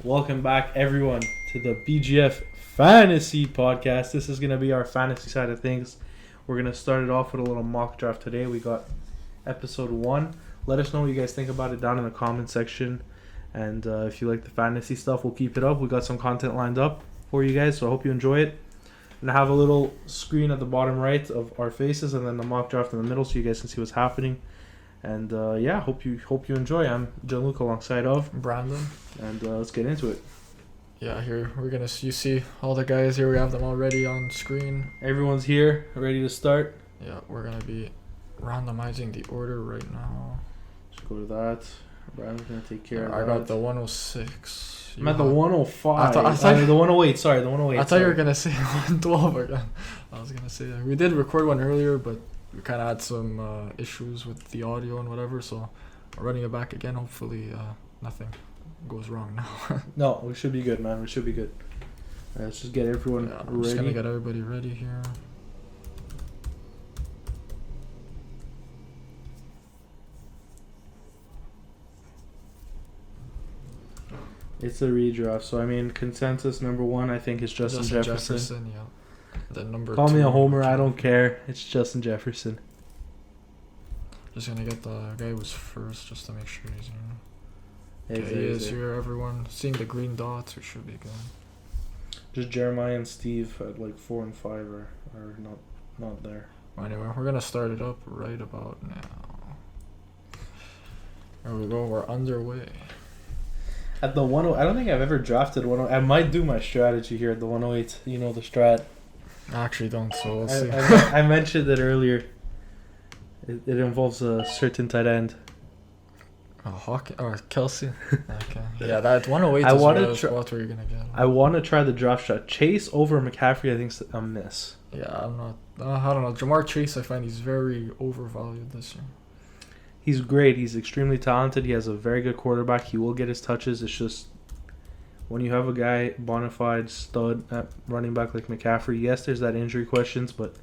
Welcome back, everyone, to the BGF Fantasy podcast. This is going to be our fantasy side of things. We're going to start it off with a little mock draft today. We got episode 1. Let us know what you guys think about it down in the comment section. And if you like the fantasy stuff, we'll keep it up. We got some content lined up for you guys, so I hope you enjoy it. And I have a little screen at the bottom right of our faces, and then the mock draft in the middle, so you guys can see what's happening. And hope you enjoy. I'm Gianluca alongside of Brandon. And let's get into it. Yeah, here you see all the guys here. We have them already on screen. Everyone's here, ready to start. Yeah, we're gonna be randomizing the order right now. Just go to that. Brandon's gonna take care of that. I got the 106. I'm at the 105. I thought the 108. Sorry, the 108. I thought you were gonna say 112 again. I was gonna say that. We did record one earlier, but we kind of had some issues with the audio and whatever, so we're running it back again. Hopefully, nothing goes wrong now. No, we should be good, man. We should be good. Let's just get everyone ready. I'm just gonna get everybody ready here. It's a redraft, so I mean, consensus number 1, I think, is Justin Jefferson. Yeah. The number Call 2, me a homer, I don't care. It's Justin Jefferson. Just gonna get the guy who was first just to make sure he's here. Okay, He is here, everyone. Seeing the green dots, we should be good. Just Jeremiah and Steve at like 4 and 5 are not there. Anyway, we're gonna start it up right about now. There we go, we're underway. At the 108, I don't think I've ever drafted 108. I might do my strategy here at the 108. You know the strat. I actually don't, so we'll see. I mentioned it earlier. It involves a certain tight end. Hawkins or Kelsey. Okay. Yeah, that 108 I is wanna the spot where you're gonna get. I want to try the draft strat. Chase over McCaffrey, I think, is a miss. Yeah, I'm not. I don't know. Jamar Chase, I find he's very overvalued this year. He's great. He's extremely talented. He has a very good quarterback. He will get his touches. It's just when you have a guy, bona fide stud at running back like McCaffrey, yes, there's that injury questions, but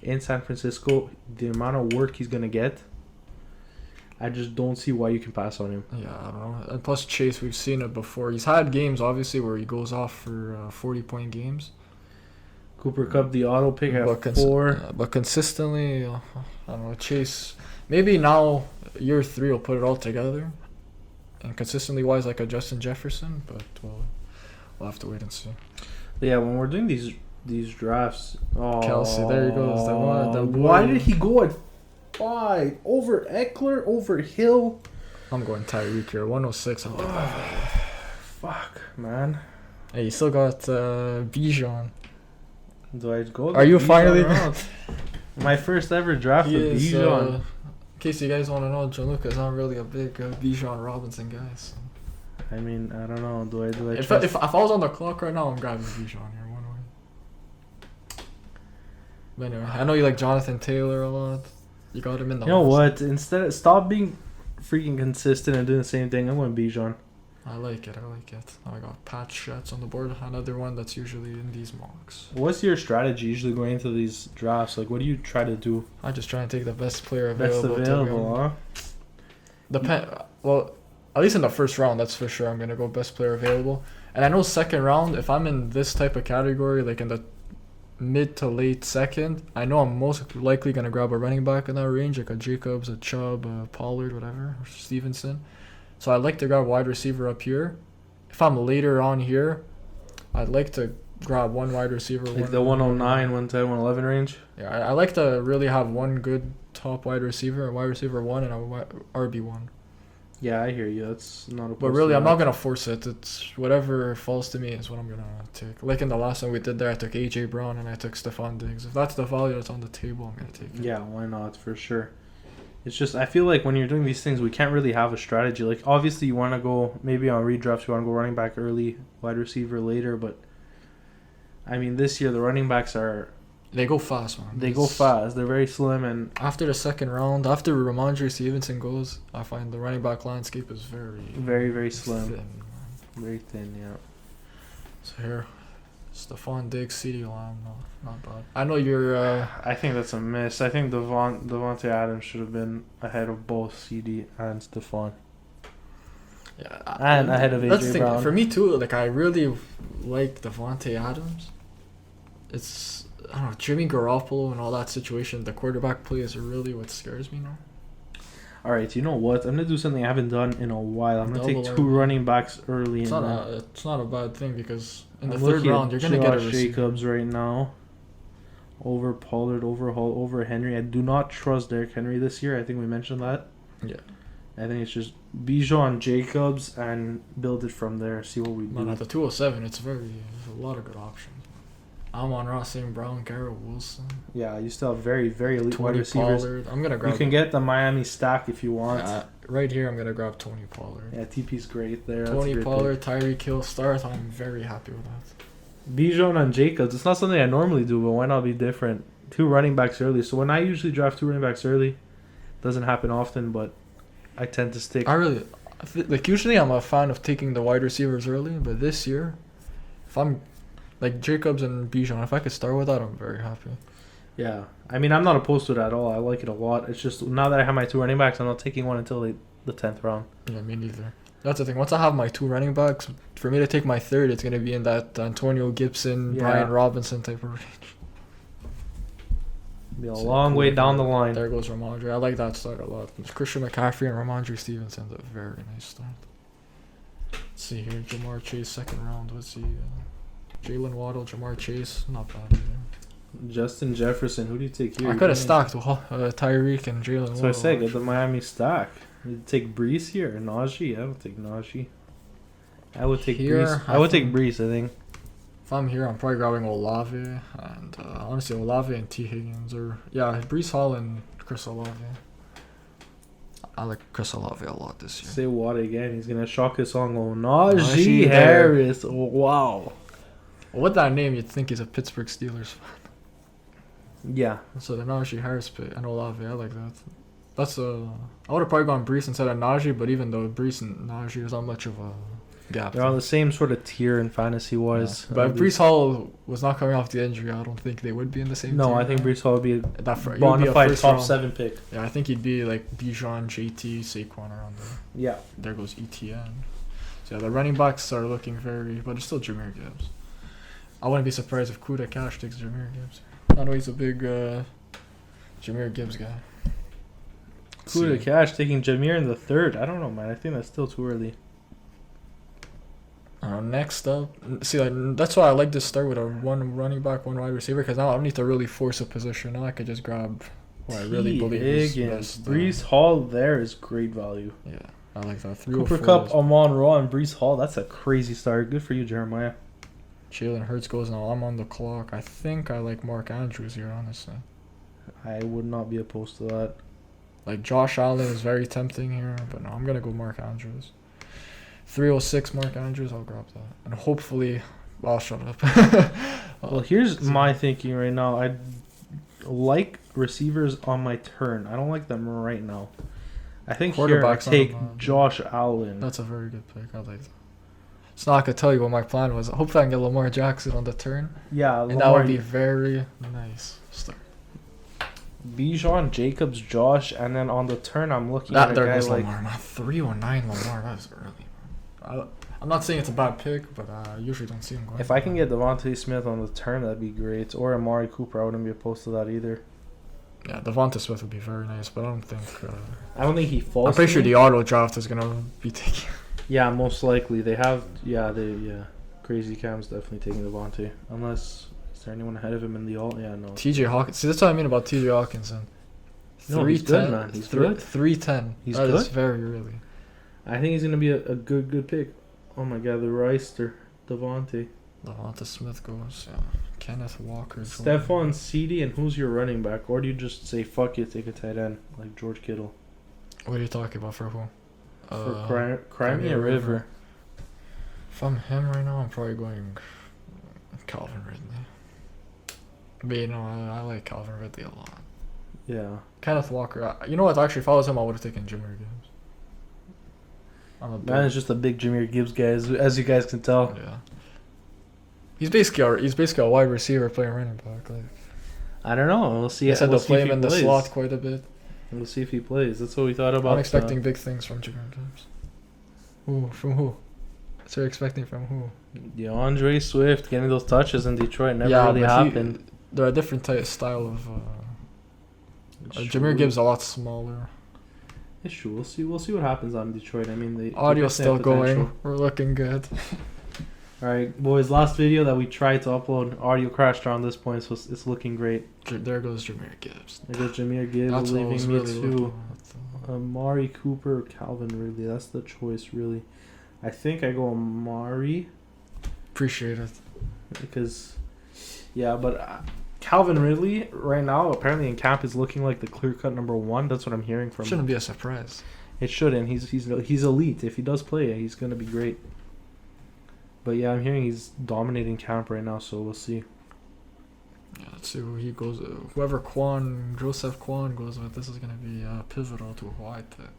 in San Francisco, the amount of work he's going to get, I just don't see why you can pass on him. Yeah, I don't know. And plus Chase, we've seen it before. He's had games, obviously, where he goes off for 40-point games. Cooper Kupp, the auto pick at But 4. But consistently, I don't know, Chase, maybe now, year 3 will put it all together. And consistently wise, like a Justin Jefferson, but we'll have to wait and see. Yeah, when we're doing these drafts, Kelsey, there he goes. Why did he go at 5 over Eckler, over Hill? I'm going Tyreek here. 106. I'm Fuck, man. Hey, you still got Bijan. Do I go? Are you finally? My first ever draft with Bijan. In case you guys want to know, Gianluca's not really a big Bijan Robinson guy. So. I mean, I don't know. Do I? If I was on the clock right now, I'm grabbing Bijan here. One way. But anyway, I know you like Jonathan Taylor a lot. You got him in the. You know what? Instead, stop being freaking consistent and doing the same thing. I'm going Bijan. I like it. I got Pat Shetz on the board. Another one that's usually in these mocks. What's your strategy usually going into these drafts? Like, what do you try to do? I just try and take the best player available. Best available, huh? Well, at least in the first round, that's for sure. I'm gonna go best player available. And I know second round, if I'm in this type of category, like in the mid to late second, I know I'm most likely gonna grab a running back in that range, like a Jacobs, a Chubb, a Pollard, whatever, or Stevenson. So I'd like to grab wide receiver up here. If I'm later on here, I'd like to grab one wide receiver. Like the 109, 110, 111 range? Yeah, I like to really have one good top wide receiver, a wide receiver 1, and a RB1. Yeah, I hear you. That's not a. But really, I'm not gonna force it. It's whatever falls to me is what I'm gonna take. Like in the last one we did there, I took AJ Brown and I took Stephon Diggs. If that's the value that's on the table, I'm gonna take it. Yeah, why not? For sure. It's just I feel like when you're doing these things, we can't really have a strategy. Like obviously, you want to go maybe on redrafts. You want to go running back early, wide receiver later. But I mean, this year the running backs they go fast, man. They go fast. They're very slim, and after the second round, after Ramondre Stevenson goes, I find the running back landscape is very slim, thin, very thin. Yeah. So here, Stephon Diggs, CeeDee Lamb, not bad. I know you're. I think that's a miss. I think Devontae Adams should have been ahead of both CD and Stephon. Yeah, And ahead of that's the AJ thing. Brown. For me too, like I really like Devontae Adams. It's I don't know, Jimmy Garoppolo and all that situation. The quarterback play is really what scares me now. All right, you know what? I'm gonna do something I haven't done in a while. I'm gonna take Double two RB. running backs early. It's and not a bad thing because in the I'm third looking round at you're gonna get a Josh receiver. Jacobs right now. Over Pollard, over Hall, over Henry. I do not trust Derrick Henry this year. I think we mentioned that. Yeah. I think it's just Bijan, Jacobs, and build it from there. See what we do. Man, at the 207, it's there's a lot of good options. Amon-Ra, St. Brown, Garrett Wilson, Yeah, you still have very, very elite wide Tony receivers. Pollard. I'm gonna grab. You can get the Miami stack if you want. Right here. I'm gonna grab Tony Pollard. Yeah, TP's great there. That's a Tony great Pollard, Tyreek Hill, start. I'm very happy with that. pick. Bijan and Jacobs. It's not something I normally do, but why not be different? Two running backs early. So when I usually draft two running backs early, doesn't happen often, but I tend to stick. Like usually I'm a fan of taking the wide receivers early, but this year, if I'm like Jacobs and Bijan, if I could start with that, I'm very happy. Yeah, I mean, I'm not opposed to it at all. I like it a lot. It's just now that I have my two running backs, I'm not taking one until the 10th round. Yeah, me neither. That's the thing. Once I have my two running backs, for me to take my third, it's gonna be in that Antonio Gibson, Yeah. Brian Robinson type of range. Be a long way down the line. There goes Ramondre. I like that start a lot. Christian McCaffrey and Ramondre Stevenson's a very nice start. Let's see here. Jamar Chase, second round. Let's see. Jalen Waddle, Jamar Chase. Not bad either. Justin Jefferson. Who do you take here? I could have stacked Tyreek and Jalen Waddle. So I said, get the Miami stack. You take Brees here or Najee? I would take Najee. I would take Here, Brees. I would take Brees, I think. If I'm here, I'm probably grabbing Olave and honestly Olave and T Higgins or Brees Hall and Chris Olave. I like Chris Olave a lot this year. Say what again? He's gonna shock us all. Go Najee Najee Harris. Oh, wow. With that name, you'd think he's a Pittsburgh Steelers fan. Yeah. So the Najee Harris pick and Olave, I like that. That's I would have probably gone Brees instead of Najee, but even though Brees and Najee is not much of a gap. They're on the same sort of tier in fantasy wise. Yeah. But if Brees Hall was not coming off the injury, I don't think they would be in the same No, tier. I think Brees Hall would be a he would be bona fide first top round. 7 pick. Yeah, I think he'd be like Bijan, JT, Saquon around there. Yeah. There goes ETN. So yeah, the running backs are looking but it's still Jahmyr Gibbs. I wouldn't be surprised if Kuda Cash takes Jahmyr Gibbs. I know he's a big Jahmyr Gibbs guy. Kuda Cash taking Jameer in the 3rd. I don't know, man. I think that's still too early. Next up, see, like, that's why I like to start with a one running back, one wide receiver, because now I don't need to really force a position. Now I could just grab who I really believe is best. Brees Hall there is great value. Yeah, I like that. Cooper Kupp, Amon-Ra, and Brees Hall. That's a crazy start. Good for you, Jeremiah. Jalen Hurts goes now. I'm on the clock. I think I like Mark Andrews here, honestly. I would not be opposed to that. Like Josh Allen is very tempting here, but no, I'm gonna go Mark Andrews. 306 Mark Andrews, I'll grab that. And hopefully, I'll shut up. Well, here's my thinking right now. I like receivers on my turn. I don't like them right now. I think here I take Josh Allen. That's a very good pick. I like that. So now I could tell you what my plan was. Hopefully I can get Lamar Jackson on the turn. Yeah, and that would be very nice. Start. Bijan, Jacobs, Josh, and then on the turn I'm looking at a guy like Lamar, man. 309 Lamar. That is early. I'm not saying it's a bad pick, but I usually don't see him going. If I can get Devontae Smith on the turn, that'd be great. Or Amari Cooper, I wouldn't be opposed to that either. Yeah, Devontae Smith would be very nice, but I don't think. I don't think he falls. I'm pretty sure the auto draft is gonna be taken. Yeah, most likely they have. Crazy Cam's definitely taking Devontae. Unless is there anyone ahead of him in the alt? Yeah, no. TJ Hawkins. See, that's what I mean about TJ Hawkinson. No, he's good, man. He's good. 310. He's that good. Is very early. I think he's gonna be a good pick. Oh my God, the Reister, Devontae. Devonta Smith goes. Yeah. Kenneth Walker. Stephon CD, and who's your running back? Or do you just say fuck it, take a tight end like George Kittle? What are you talking about for who? For Crimea River. If I'm him right now, I'm probably going Calvin Ridley. But you know, I like Calvin Ridley a lot. Yeah. Kenneth Walker. You know what? Actually, if I was him, I would have taken Jahmyr Gibbs. Man is just a big Jahmyr Gibbs guy, as you guys can tell. Yeah. He's basically a wide receiver playing running back. Like, I don't know. We'll see. They said they'll play him in the slot quite a bit. We'll see if he plays. That's what we thought about. I'm expecting big things from Jahmyr Gibbs. Who? From who? What you're expecting from who? DeAndre Swift getting those touches in Detroit never really but happened. They're a different type of style of. Jameer Gibbs a lot smaller. It's true. We'll see what happens on Detroit. I mean, they Audio's still going. potential. We're looking good. All right, boys. Last video that we tried to upload, audio crashed around this point, so it's looking great. There goes Jameer Gibbs. There goes Jameer Gibbs That's what I leaving was me really too. looking at. Amari Cooper or Calvin Ridley. That's the choice, really. I think I go Amari Appreciate it. because, yeah, but Calvin Ridley right now apparently in camp is looking like the clear-cut number one. That's what I'm hearing from. Shouldn't be a surprise. It shouldn't. He's elite. If he does play, he's gonna be great. But yeah, I'm hearing he's dominating camp right now, so we'll see. Yeah, let's see who he goes. Whoever Joseph Quan goes with, this is gonna be pivotal to who I pick.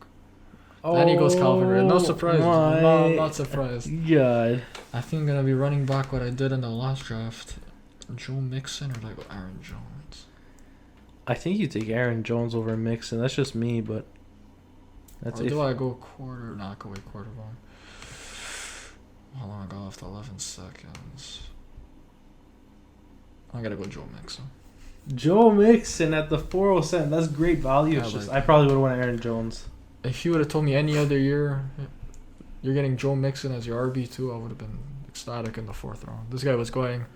Then he goes Calvin Ridley. No surprise. No, I'm not surprised. God. I think I'm gonna be running back what I did in the last draft. Joe Mixon or like Aaron Jones. I think you take Aaron Jones over Mixon. That's just me, but that's Or do I go quarter? Nah, I go quarter one. How long I got left? 11 seconds. I gotta go Joe Mixon. Joe Mixon at the 407. That's great value. It's I just like I that. probably would have won Aaron Jones. If you would have told me any other year you're getting Joe Mixon as your RB2, I would have been ecstatic in the 4th round. This guy was going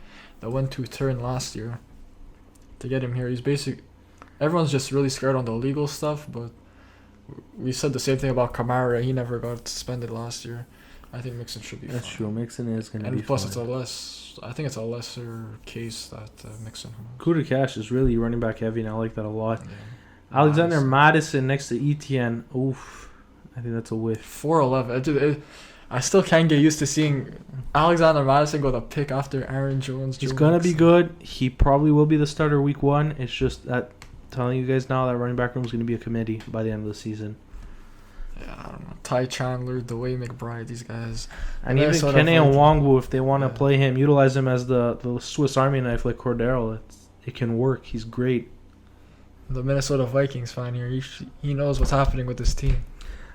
the 1-2 turn last year. To get him here, he's basic. Everyone's just really scared on the legal stuff, but we said the same thing about Kamara. He never got suspended last year. I think Mixon should be That's fine. true. Mixon is going to be And plus, fine. I think it's a lesser case that Mixon has. Kuda Cash is really running back heavy, and I like that a lot. Yeah. Alexander Madison next to ETN. Oof. I think that's a whiff. 411. I still can't get used to seeing Alexander Madison go the pick after Aaron Jones. He's Joe going to be Mixon. good. He probably will be the starter week 1. It's just that telling you guys now that running back room is going to be a committee by the end of the season. Yeah, I don't know. Ty Chandler, DeWay McBride, these guys. And they're even sort of Kene like- Nwangwu, if they want to Yeah. play him, utilize him as the Swiss Army knife like Cordero. It can work. He's great. The Minnesota Vikings fan here, he knows what's happening with this team.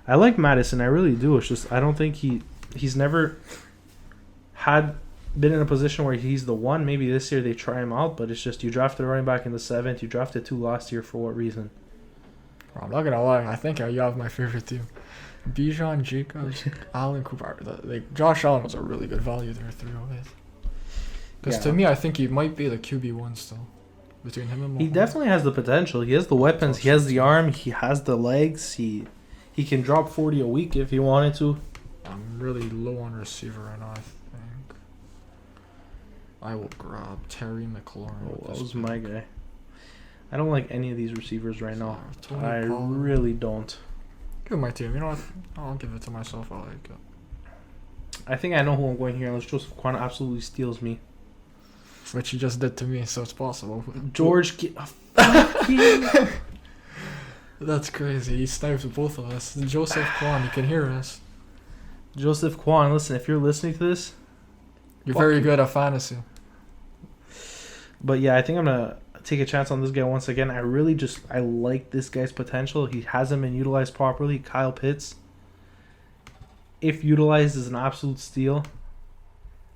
I like Madison. I really do. It's just I don't think he's never been in a position where he's the one. Maybe this year they try him out, but it's just you drafted a running back in the 7th. You drafted 2 last year for what reason? I'm not gonna lie, I think you have my favorite team. Bijan, Jacobs, Allen Cooper. Josh Allen was a really good value there, 308. Because Yeah. to me, I think he might be the QB1 still. Between him and He Mahomes. definitely has the potential. He has the weapons. He has the arm. He has the legs. He can drop 40 a week if he wanted to. I'm really low on receiver right now, I think. I will grab Terry McLaurin. Oh, with that this was pick. my guy. I don't like any of these receivers right now. Tony I Pollard. really don't. Give my team. You know what? I'll give it to myself. I like it. I think I know who I'm going here unless Joseph Quan absolutely steals me. Which he just did to me, so it's possible. George, fucking. That's crazy. He snipes both of us. Joseph Kwan, you can hear us. Joseph Quan, listen, if you're listening to this, You're Fuck very you. good at fantasy. but yeah, I think I'm gonna take a chance on this guy once again. I like this guy's potential. He hasn't been utilized properly. Kyle Pitts, if utilized, is an absolute steal.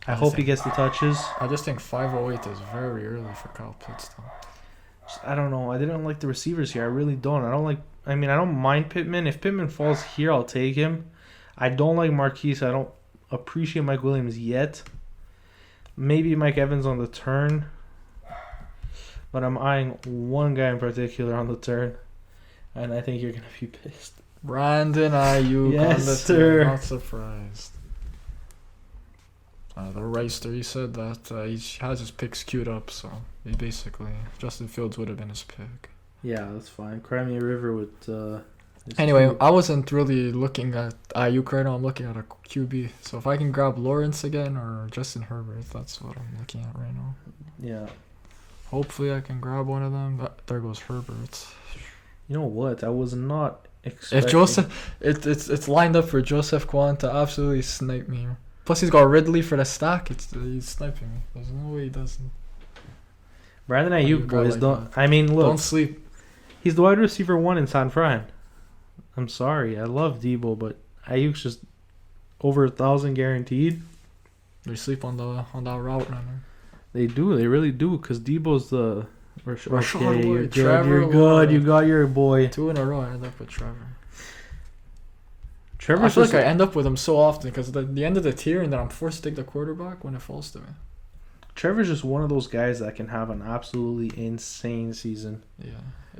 I hope he gets the touches. I just think 508 is very early for Kyle Pitts, though. I don't know. I didn't like the receivers here. I really don't. I don't mind Pittman. If Pittman falls here, I'll take him. I don't like Marquise. I don't appreciate Mike Williams yet. Maybe Mike Evans on the turn. But I'm eyeing one guy in particular on the turn. And I think you're going to be pissed. Brandon Ayuk Yes, on the sir. team. Not surprised. The Reister, he said that he has his picks queued up, so he basically Justin Fields would have been his pick. Yeah, that's fine. Cry me a river with... Anyway, I wasn't really looking at Ayuk right now. I'm looking at a QB. So if I can grab Lawrence again or Justin Herbert, that's what I'm looking at right now. Yeah. Hopefully I can grab one of them. There goes Herbert. You know what? I was not expecting... If Joseph, it's lined up for Joseph Kwan to absolutely snipe me here. Plus he's got Ridley for the stack. He's sniping me. There's no way he doesn't. Brandon You Ayuk, go boys, like don't... that. I mean, look. Don't sleep. He's the wide receiver 1 in San Fran. I'm sorry. I love Debo, but Ayuk's just over 1,000 guaranteed. They sleep on that route runner. They do. They really do. Because Debo's the... Rashad Okay, White, you're good. Trevor You're good. Lawrence. You got your boy. 2 in a row, I end up with Trevor. I Trevor's feel just... like I end up with him so often because the end of the tier, and then I'm forced to take the quarterback when it falls to me. Trevor's just one of those guys that can have an absolutely insane season. Yeah.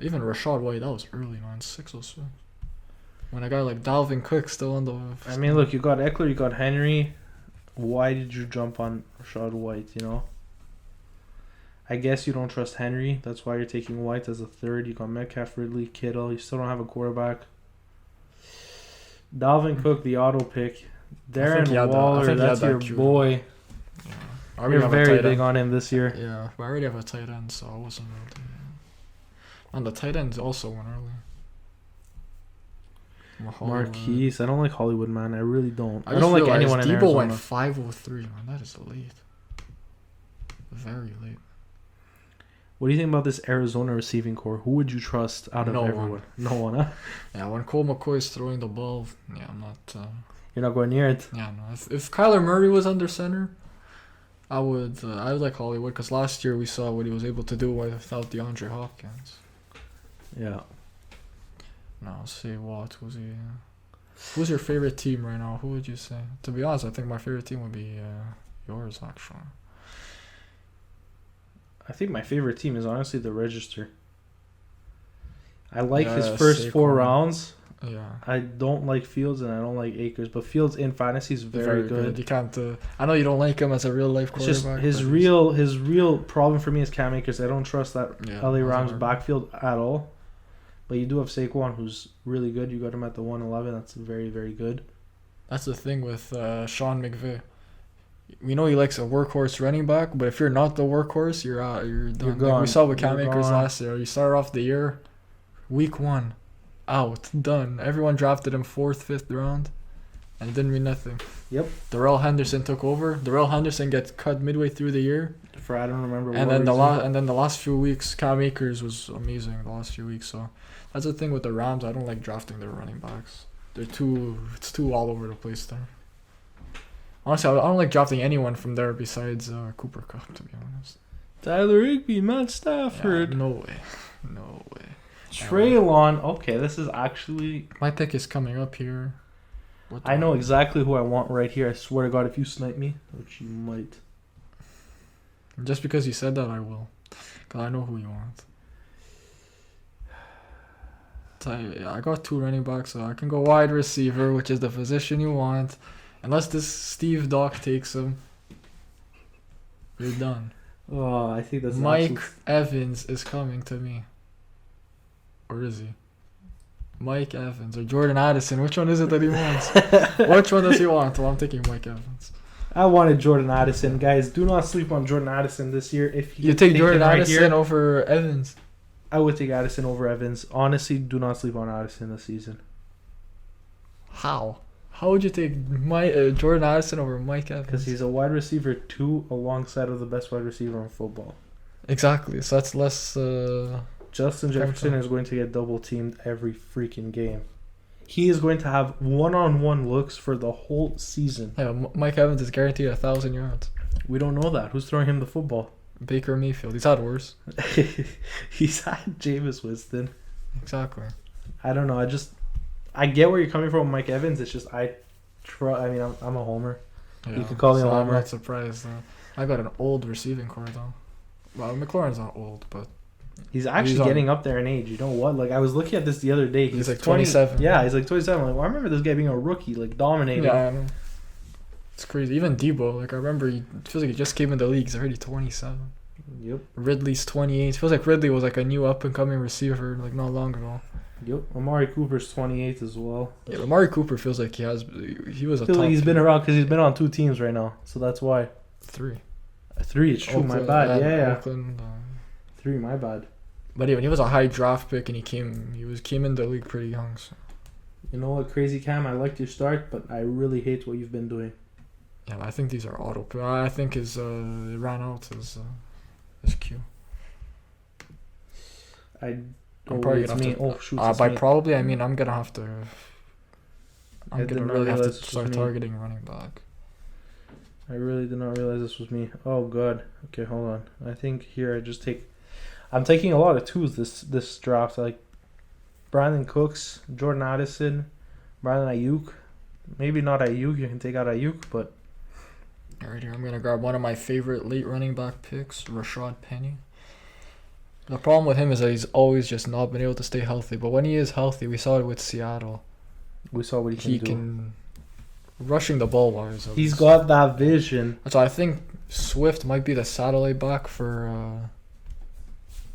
Even Rashad White, that was early, man. 606. When a guy like Dalvin Cook still on the... I mean, look, you got Eckler, you got Henry. Why did you jump on Rashad White, you know? I guess you don't trust Henry. That's why you're taking White as a third. You got Metcalf, Ridley, Kittle. You still don't have a quarterback. Dalvin Cook, the auto pick. Darren Waller, that's your boy. Yeah. You're very big on him this year. Yeah, but I already have a tight end, so I wasn't really... And the tight ends also went early. Marquise. I don't like Hollywood, man. I really don't. I just don't like realized anyone in Debo Arizona. went 503, man. That is late. Very late. What do you think about this Arizona receiving core? Who would you trust out of everyone? No one, huh? Yeah, when Cole McCoy is throwing the ball, yeah, I'm not... You're not going near it? Yeah, no. If Kyler Murray was under center, I would like Hollywood, because last year we saw what he was able to do without DeAndre Hopkins. Yeah. No, say what was he? Who's your favorite team right now? Who would you say? To be honest, I think my favorite team would be yours, actually. I think my favorite team is honestly the Register. I like his Yeah, first 4 Saquon. rounds. Yeah. I don't like Fields and I don't like Akers, but Fields in fantasy is very good. You can't. I know you don't like him as a real life It's just quarterback. his real problem for me is Cam Akers. I don't trust that LA Rams backfield at all. But you do have Saquon, who's really good. You got him at the 111. That's very, very good. That's the thing with Sean McVay. We know he likes a workhorse running back, but if you're not the workhorse, you're out. You're done. You're gone. Like we saw with Cam You're Akers gone. last year. You started off the year, week 1, out, done. Everyone drafted him 4th, 5th round, and it didn't mean nothing. Yep. Darrell Henderson took over. Darrell Henderson gets cut midway through the year. For I don't remember. And what then reason. the last few weeks, Cam Akers was amazing. The last few weeks, so that's the thing with the Rams. I don't like drafting their running backs. It's too all over the place there. Honestly, I don't like drafting anyone from there besides Cooper Kupp, to be honest. Tyler Higbee, Matt Stafford. Yeah, no way. Traylon. Okay, this is actually. My pick is coming up here. I know exactly who I want right here. I swear to God, if you snipe me, which you might. Just because you said that, I will. Because I know who you want. I got 2 running backs, so I can go wide receiver, which is the position you want. Unless this Steve Doc takes him, you're done. Oh, I think that's Mike Evans is coming to me. Or is he? Mike Evans or Jordan Addison. Which one is it that he wants? Which one does he want? Well, I'm taking Mike Evans. I wanted Jordan Addison. Guys, do not sleep on Jordan Addison this year. If You take Jordan Addison over Evans? I would take Addison over Evans. Honestly, do not sleep on Addison this season. How? How would you take Jordan Addison over Mike Evans? Because he's a wide receiver 2 alongside of the best wide receiver in football. Exactly. So that's less... Justin Jefferson is going to get double teamed every freaking game. He is going to have one-on-one looks for the whole season. Yeah, Mike Evans is guaranteed 1,000 yards. We don't know that. Who's throwing him the football? Baker Mayfield. He's had worse. He's had Jameis Winston. Exactly. I don't know. I get where you're coming from, Mike Evans. It's just I'm a homer. Yeah, You could call me a so I'm homer. not surprised. I got an old receiving core though. Well, McLaurin's not old, but He's actually getting up there in age. You know what? Like I was looking at this the other day. He's like 20, 27. Yeah, he's like 27. Like, well, I remember this guy being a rookie, like dominating. yeah, I know. It's crazy. Even Debo, like I remember, it feels like he just came in the league. He's already 27. Yep. Ridley's 28. It feels like Ridley was like a new up and coming receiver, like not long ago. Yep. Amari Cooper's 28 as well. Yeah, Amari Cooper feels like he was a top. Like he's two. been around because he's been on 2 teams right now, so that's why. 3. 3. It's true. Oakland, My bad. Yeah. Oakland, 3. My bad. But even he was a high draft pick, and he came in the league pretty young. So. You know what, Crazy Cam? I liked your start, but I really hate what you've been doing. Yeah, I think these are auto. I think his it ran out his queue. I'm probably it's gonna me. have to. Oh shoot! By probably I mean I'm gonna have to. I I'm did gonna not really have to realize this was start me. targeting running back. I really did not realize this was me. Oh god. Okay, hold on. I think here I'm taking a lot of twos this draft. Like Brandon Cooks, Jordan Addison, Brandon Ayuk. Maybe not Ayuk. You can take out Ayuk, but Alright, here I'm gonna grab one of my favorite late running back picks, Rashad Penny. The problem with him is that he's always just not been able to stay healthy. But when he is healthy, we saw it with Seattle. we saw what he can do. Rushing the ball wise. He's got that vision. So I think Swift might be the satellite back for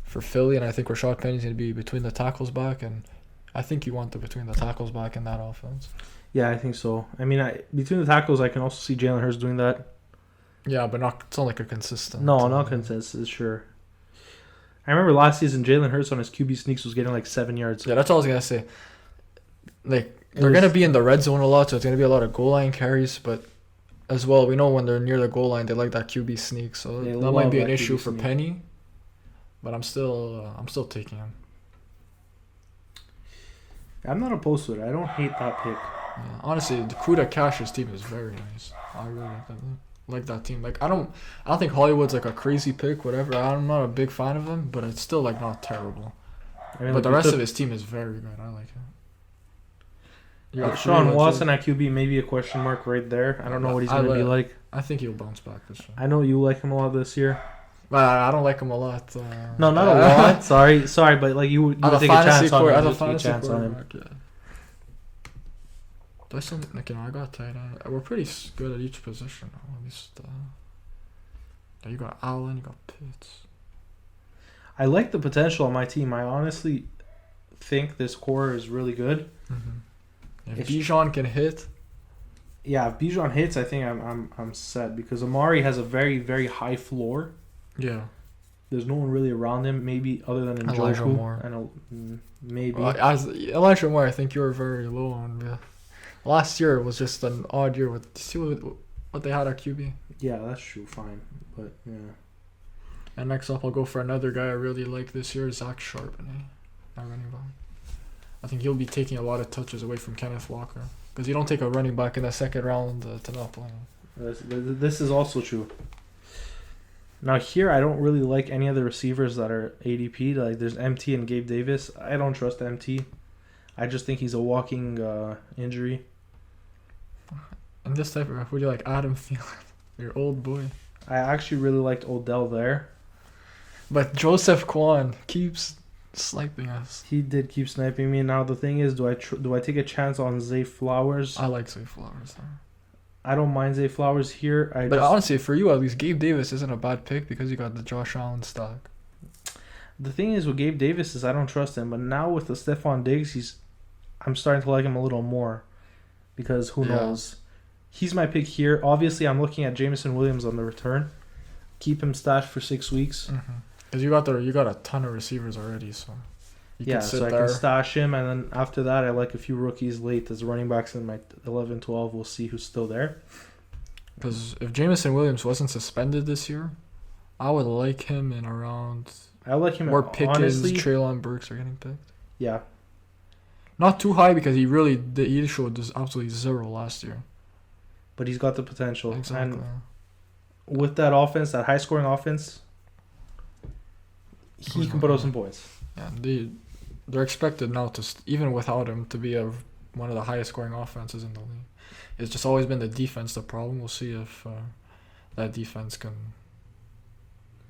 Philly, and I think Rashad Penny's gonna be between the tackles back, and I think you want the between the tackles back in that offense. Yeah, I think so. I mean, between the tackles, I can also see Jalen Hurts doing that. Yeah, but it's not like a consistent. No, not consistent, sure. I remember last season, Jalen Hurts on his QB sneaks was getting like 7 yards. Yeah, that's all I was gonna say. Like they're gonna be in the red zone a lot, so it's gonna be a lot of goal line carries. But as well, we know when they're near the goal line, they like that QB sneak, so They that might be love an that issue QB for sneak. Penny. But I'm still taking him. I'm not opposed to it. I don't hate that pick. Yeah, honestly, the Kuda Cash's team is very nice. I really like that team. Like I don't think Hollywood's like a crazy pick, whatever. I'm not a big fan of him, but it's still like not terrible. I mean, But the rest of his team is very good. I like it. You got Sean three Watson at QB, maybe a question mark right there. I don't know what he's going to be like. I think he'll bounce back this year. I know you like him a lot this year. But I don't like him a lot. No, not a lot. Sorry, but like you would take a chance on him. As a Take a fantasy chance on him. quarterback, yeah. Do I still, like, I got tight end. We're pretty good at each position. At least, you got Allen, you got Pitts. I like the potential on my team. I honestly think this core is really good. Mm-hmm. If Bijan can hit, yeah, if Bijan hits, I think I'm set because Amari has a very very high floor. yeah. There's no one really around him, maybe other than Elijah Njoku. Moore. I know, maybe. Well, as Elijah Moore, I think you were very low on. Yeah. Last year was just an odd year with see what they had at QB. Yeah, that's true. Fine, but yeah. And next up, I'll go for another guy I really like this year, Zach Charbonnet, at running back. I think he'll be taking a lot of touches away from Kenneth Walker because you don't take a running back in the second round to not play him. This is also true. Now here, I don't really like any other receivers that are ADP. Like there's MT and Gabe Davis. I don't trust MT. I just think he's a walking injury. And this type of, who do you like? Adam Thielen, your old boy. I actually really liked Odell there. But Joseph Kwan keeps sniping us. He did keep sniping me. Now the thing is, do I take a chance on Zay Flowers? I like Zay Flowers though. I don't mind Zay Flowers here. But honestly, for you at least, Gabe Davis isn't a bad pick because you got the Josh Allen stock. The thing is with Gabe Davis is I don't trust him. But now with the Stephon Diggs, I'm starting to like him a little more because who knows. He's my pick here. Obviously, I'm looking at Jameson Williams on the return. Keep him stashed for 6 weeks. Because you got a ton of receivers already, so you can sit so there. I can stash him, and then after that, I like a few rookies late as running backs in my 11, 12. We'll see who's still there. Because if Jameson Williams wasn't suspended this year, I would like him in around. I like him where Pickens, honestly. Treylon Burks are getting picked. Yeah, Not too high because he showed this absolutely zero last year. but he's got the potential. Exactly. And with that offense, that high-scoring offense, he can put up some points. Yeah, they're expected now to even without him to be one of the highest scoring offenses in the league. It's just always been the defense the problem. We'll see if that defense can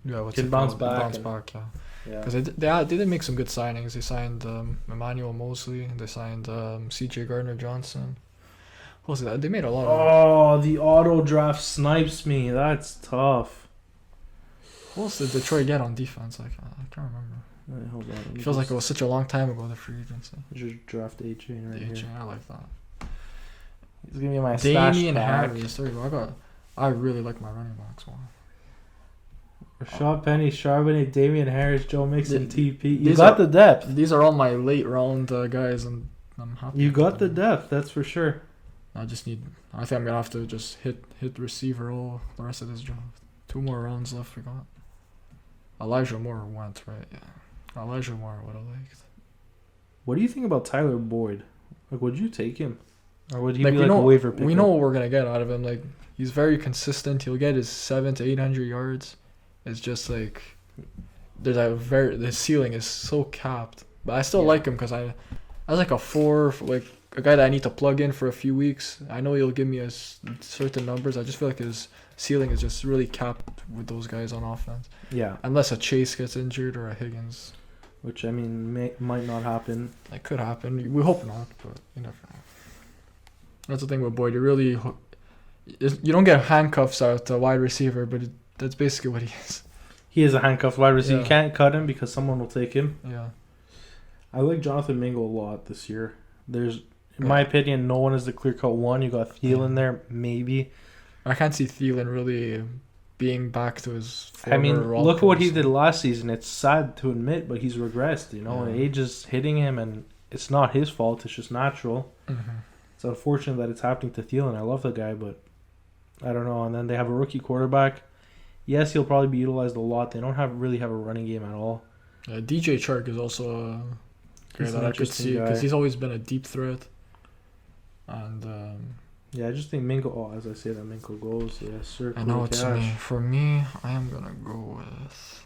Bounce back. Yeah. Because they did make some good signings. They signed Emmanuel Mosley. They signed C.J. Gardner-Johnson. What was that? They made a lot of... Oh, the auto draft snipes me. That's tough. What else did Detroit get on defense? I can't remember. Wait, hold on. It feels like it was such a long time ago, the free agency. Just draft A-Chain right here. I like that. He's gonna be my stash Damian back. Harris. There you go. I really like my running backs. Wow. Rashad Penny, Charbonnet, Damian Harris, Joe Mixon, TP. You these got are- the depth. These are all my late round guys, and I'm happy. You with got the them. depth, that's for sure. I think I'm gonna have to just hit receiver all the rest of this draft. 2 more rounds left. We got Elijah Moore went right. Yeah, Elijah Moore would have liked. What do you think about Tyler Boyd? Like, would you take him? Or would he Like be we like know, a waiver pickup? we know what we're gonna get out of him. Like he's very consistent. He'll get his 700 to 800 yards. It's just like the ceiling is so capped. But I still like him because I was like a 4, like a guy that I need to plug in for a few weeks. I know he'll give me certain numbers. I just feel like his ceiling is just really capped with those guys on offense. Yeah. Unless a Chase gets injured or a Higgins. Which, I mean, might not happen. That could happen. We hope not, but you never know. That's the thing with Boyd. You don't get handcuffs out to wide receiver, but that's basically what he is. He is a handcuffed wide receiver. Yeah. You can't cut him because someone will take him. Yeah. I like Jonathan Mingo a lot this year. In my opinion, no one is the clear-cut one. You got Thielen there, maybe. I can't see Thielen really being back to his former I mean, role look at what he previously. did last season. It's sad to admit, but he's regressed. Yeah. Age is hitting him, and it's not his fault. It's just natural. Mm-hmm. It's unfortunate that it's happening to Thielen. I love the guy, but I don't know. And then they have a rookie quarterback. Yes, he'll probably be utilized a lot. They don't really have a running game at all. DJ Chark is also a guy He's that an I could interesting see because guy. he's always been a deep threat. And Yeah, I just think Mingo. Oh, as I say that, Mingo goes. Yeah, sir. I know it's me. For me, I am gonna go with.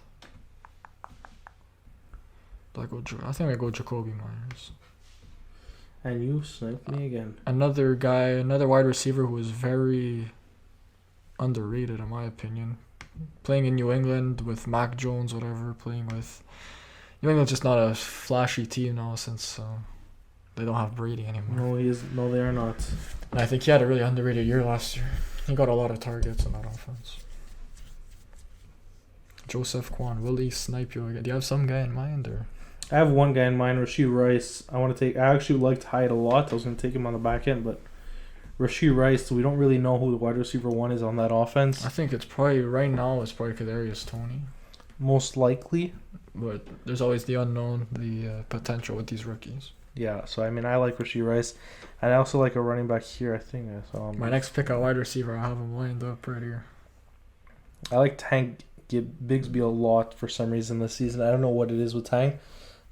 I think I go Jacoby Myers. And you sniped me again. Another wide receiver who is very underrated in my opinion. Playing in New England with Mac Jones, whatever. Playing with New England's just not a flashy team now since they don't have Brady anymore. No, he is. No, they are not. And I think he had a really underrated year last year. He got a lot of targets in that offense. Joseph Quan, will he snipe you again? Do you have some guy in mind or? I have one guy in mind, Rashee Rice. I actually liked Hyde a lot. I was going to take him on the back end, but Rashee Rice, we don't really know who the wide receiver one is on that offense. I think it's probably right now. It's probably Kadarius Toney, Most likely. but there's always the unknown, the potential with these rookies. Yeah, so I mean, I like Rashee Rice. And I also like a running back here, I think. My next pick at wide receiver, I have him lined up right here. I like Tank Bigsby a lot for some reason this season. I don't know what it is with Tank,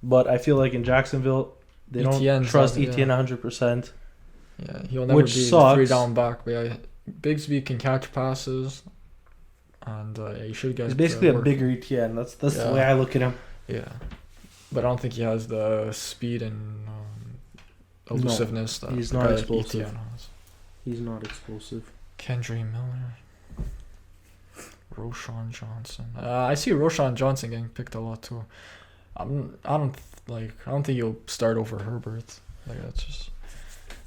but I feel like in Jacksonville, they don't ETN's trust not- ETN yeah. 100%. Yeah, he'll never Which be sucks. 3 down back, but yeah, Bigsby can catch passes, and he should get. He's basically a work. bigger ETN. That's Yeah. the way I look at him. Yeah, but I don't think he has the speed and elusiveness that he's the not guy explosive. ETN has. He's not explosive. Kendry Miller, Roshan Johnson. I see Roshan Johnson getting picked a lot too. I don't think he'll start over Herbert. Like that's just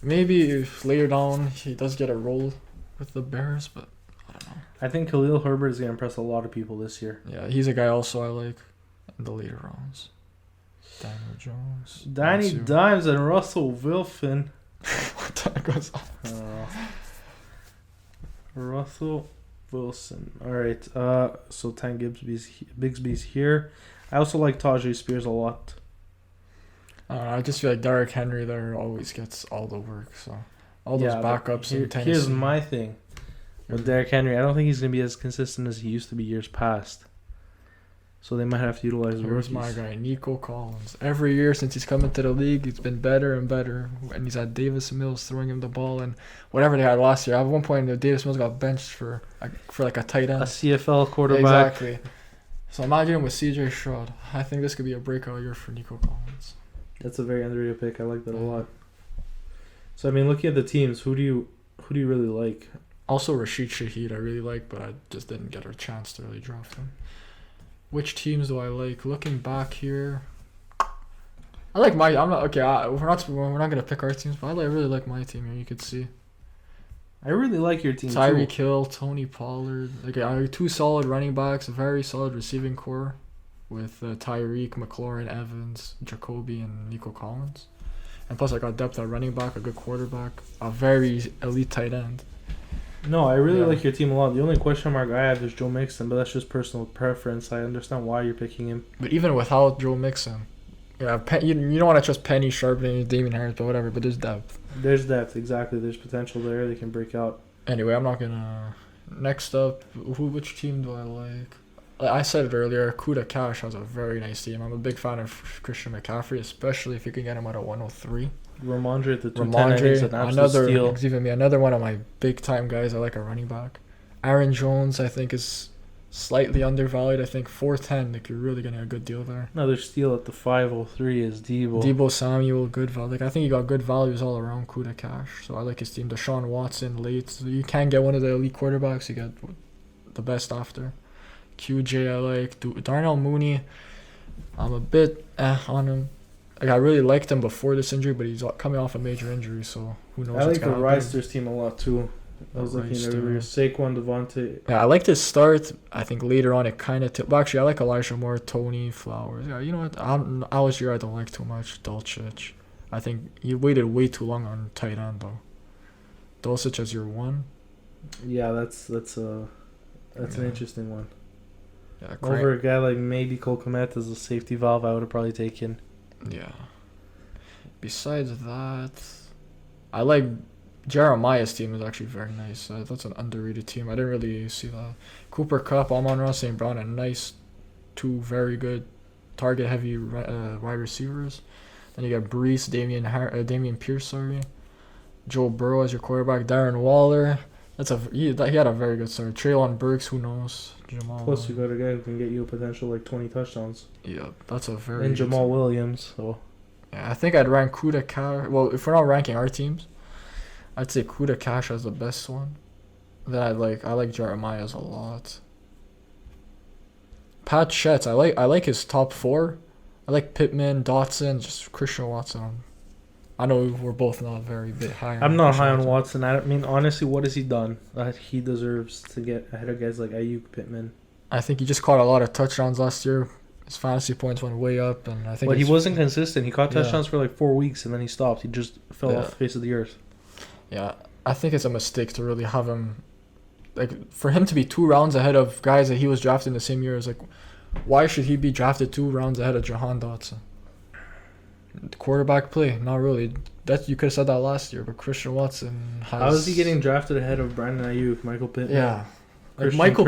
maybe if later down he does get a role with the Bears, but I don't know. I think Khalil Herbert is going to impress a lot of people this year. Yeah, he's a guy also I like in the later rounds. Daniel Jones. Danny Matsu. Dimes and Russell Wilson. What the heck was that? Russell Wilson. All right. So Tank Bigsby's here. I also like Tajay Spears a lot. I just feel like Derrick Henry there always gets all the work. So all those but backups in Tennessee. Here's my thing with Derrick Henry. I don't think he's going to be as consistent as he used to be years past. So they might have to utilize the Here's rookies. my guy, Nico Collins. Every year since he's come into the league, he's been better and better. And he's had Davis Mills throwing him the ball and whatever they had last year. At one point, Davis Mills got benched for like a tight end. A CFL quarterback. Exactly. So imagine with CJ Stroud. I think this could be a breakout year for Nico Collins. That's a very underrated pick. I like that a lot. So I mean, looking at the teams, who do you really like? Also Rashid Shaheed I really like, but I just didn't get a chance to really draft him. Which teams do I like? Looking back here, I like my. I'm not okay. We're not gonna pick our teams, but I really like my team here. You could see I really like your team Tyreek too. Hill, Tony Pollard. Like 2 solid running backs, a very solid receiving core, with Tyreek, McLaurin, Evans, Jacoby, and Nico Collins. And plus, I got depth at running back, a good quarterback, a very elite tight end. No, I really Yeah. like your team a lot. The only question mark I have is Joe Mixon, but that's just personal preference. I understand why you're picking him. But even without Joe Mixon, yeah, you don't want to trust Penny, Sharp, and Damien Harris, but whatever. But there's depth. There's depth, exactly. There's potential there. They can break out. Anyway, I'm not gonna. Next up, which team do I like? I said it earlier. Kuda Cash has a very nice team. I'm a big fan of Christian McCaffrey, especially if you can get him at a 103. Ramondre at the 210, I think is an absolute steal. He's even another one of my big time guys. I like a running back. Aaron Jones, I think, is slightly undervalued. I think 410. Like you're really getting a good deal there. Another steal at the 503 is Debo. Debo Samuel, good value. Like I think he got good values all around. Kuda Cash. So I like his team. Deshaun Watson late. So you can get one of the elite quarterbacks. You get the best after. QJ I like. Darnell Mooney. I'm a bit on him. Like I really liked him before this injury, but he's coming off a major injury, so who knows? I like the Reisters team a lot too. I was looking at earlier. Saquon, Devontae. Yeah, I liked his start. I think later on it kind of well, actually, I like Elijah Moore, Tony, Flowers. Yeah, you know what? Algier I don't like too much. Dulcich. I think he waited way too long on tight end though. Dulcich as your one. Yeah, that's an interesting one. Yeah, over a guy like maybe Cole Kmet as a safety valve, I would have probably taken. Yeah. Besides that, I like Jeremiah's team is actually very nice. That's an underrated team. I didn't really see that. Cooper Kupp, Amon-Ra St. Brown, and nice two very good target-heavy wide receivers. Then you got Brees, Damian Pierce, Joe Burrow as your quarterback. Darren Waller. He had a very good start. Treylon Burks, who knows? Jamal. Plus, you got a guy who can get you a potential like 20 touchdowns. Yeah, that's a very. And Jamal Williams. So. Yeah, I think I'd rank Kuda Cash. Well, if we're not ranking our teams, I'd say Kuda Cash as the best one. Then I like Jeremiah's a lot. Pat Shetz, I like his top four. I like Pittman, Dotson, just Christian Watson. I know we're both not very bit high. I'm not high on Watson. I mean, honestly, what has he done that he deserves to get ahead of guys like Ayuk, Pittman? I think he just caught a lot of touchdowns last year. His fantasy points went way up, and I think. But he wasn't consistent. He caught touchdowns for like 4 weeks, and then he stopped. He just fell off the face of the earth. Yeah, I think it's a mistake to really have him. Like, for him to be 2 rounds ahead of guys that he was drafted in the same year is like, why should he be drafted 2 rounds ahead of Jahan Dotson? Quarterback play, not really. That you could have said that last year, but Christian Watson has. How is he getting drafted ahead of Brandon Ayuk, Michael Pittman? Yeah, like Michael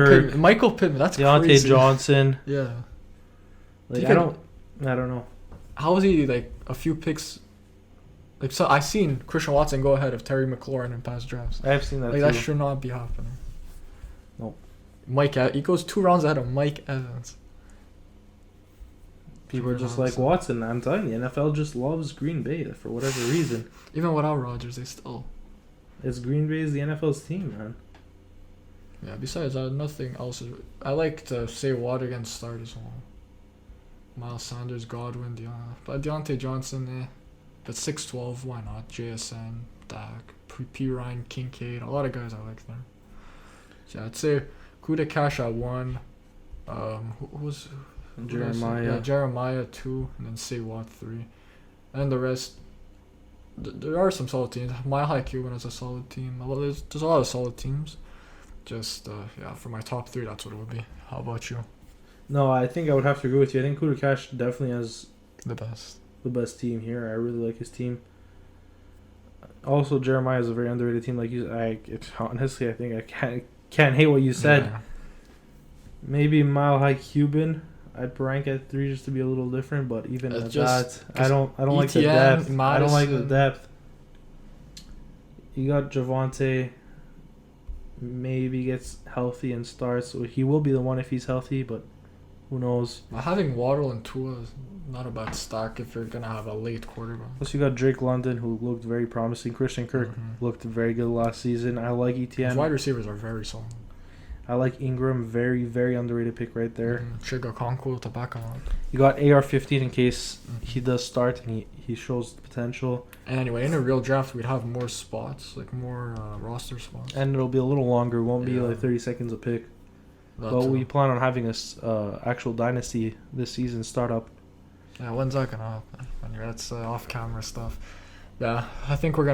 Pittman. That's Deontay crazy. Johnson. Yeah, like I don't know. How is he like a few picks? Like so, I seen Christian Watson go ahead of Terry McLaurin in past drafts. I have seen that. Like too. That should not be happening. Nope. He goes 2 rounds ahead of Mike Evans. People are just like Watson. I'm telling you, NFL just loves Green Bay for whatever reason. Even without Rodgers, they still. It's Green Bay's the NFL's team, man. Yeah. Besides that, nothing else. I like to say Watergan start as well. Miles Sanders, Godwin, but Deontay Johnson, But 6'12", why not? JSN, Dak, P. Ryan, Kincaid, a lot of guys I like there. So I'd say Kuda Cash at 1. Who was? Jeremiah. Yeah, Jeremiah 2, and then Say Watt 3. And the rest, there are some solid teams. Mile High Cuban is a solid team. There's a lot of solid teams. Just, for my top 3, that's what it would be. How about you? No, I think I would have to agree with you. I think Kuda Cash definitely has the best team here. I really like his team. Also, Jeremiah is a very underrated team. Like honestly, I think I can't hate what you said. Yeah. Maybe Mile High Cuban. I'd rank at 3 just to be a little different, but even at that, I don't like the depth. Madison. I don't like the depth. You got Javonte. Maybe gets healthy and starts. So he will be the one if he's healthy, but who knows? Having Waddle and Tua is not a bad stack if you're gonna have a late quarterback. Plus, you got Drake London, who looked very promising. Christian Kirk looked very good last season. I like ETN. His wide receivers are very solid. I like Ingram, very, very underrated pick right there. Chiga Conco to back him up. You got AR-15 in case he does start and he shows the potential. And anyway, in a real draft, we'd have more spots, like more roster spots. And it'll be a little longer. It won't be like 30 seconds a pick. But we plan on having a actual dynasty this season start up. Yeah, when's that gonna happen? That's off-camera stuff. Yeah, I think we're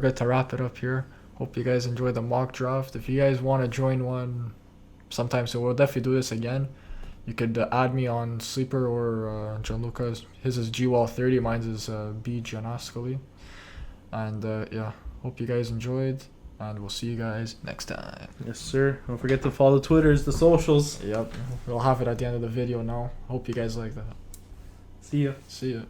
good to wrap it up here. Hope you guys enjoyed the mock draft. If you guys want to join one sometime soon, we'll definitely do this again. You could add me on Sleeper or Gianluca's. His is GWall30, mine's is B Gianascoli. And hope you guys enjoyed, and we'll see you guys next time. Yes, sir. Don't forget to follow the Twitters, the socials. Yep, we'll have it at the end of the video now. Hope you guys like that. See ya. See ya.